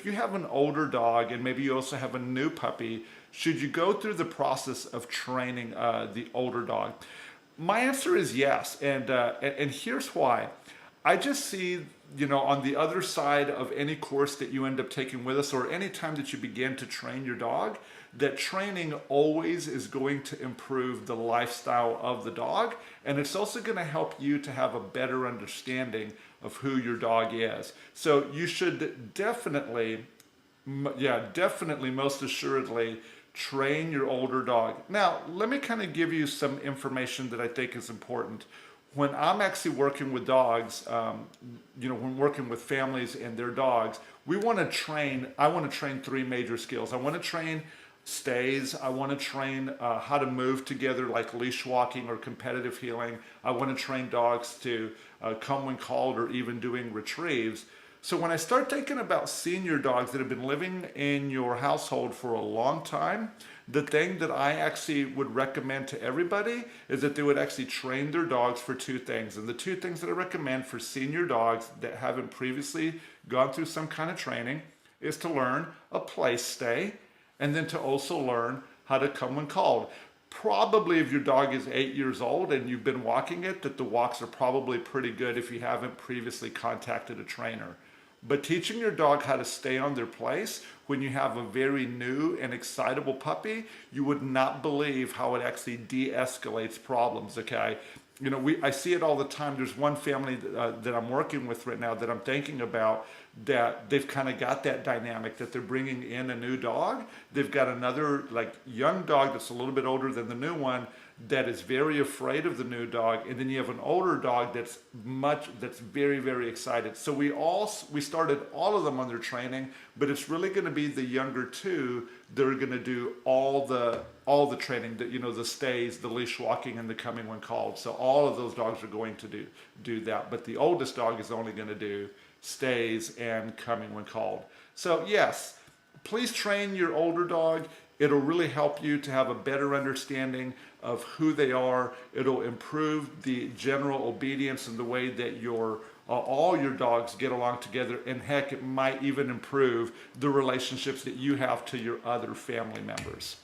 you have an older dog and maybe you also have a new puppy, should you go through the process of training the older dog? My answer is yes, and here's why. I just see, on the other side of any course that you end up taking with us, or any time that you begin to train your dog, that training always is going to improve the lifestyle of the dog, and it's also going to help you to have a better understanding of who your dog is. So you should definitely, most assuredly, train your older dog. Now, let me kind of give you some information that I think is important. When I'm actually working with dogs, when working with families and their dogs, I want to train three major skills. I want to train stays. I want to train how to move together, like leash walking or competitive heeling. I want to train dogs to come when called, or even doing retrieves. So when I start thinking about senior dogs that have been living in your household for a long time, the thing that I actually would recommend to everybody is that they would actually train their dogs for two things. And the two things that I recommend for senior dogs that haven't previously gone through some kind of training is to learn a place stay, and then to also learn how to come when called. Probably if your dog is 8 years old and you've been walking it, that the walks are probably pretty good if you haven't previously contacted a trainer. But teaching your dog how to stay on their place when you have a very new and excitable puppy, you would not believe how it actually de-escalates problems, okay? I see it all the time. There's one family that I'm working with right now that I'm thinking about, that they've kind of got that dynamic that they're bringing in a new dog. They've got another young dog that's a little bit older than the new one that is very afraid of the new dog, and then you have an older dog that's very, very excited. So we started all of them on their training, but it's really going to be the younger two that are going to do all the training, that the stays, the leash walking, and the coming when called. So all of those dogs are going to do that, but the oldest dog is only going to do stays and coming when called. So yes, please train your older dog. It'll really help you to have a better understanding of who they are. It'll improve the general obedience and the way that all your dogs get along together, and heck, it might even improve the relationships that you have to your other family members.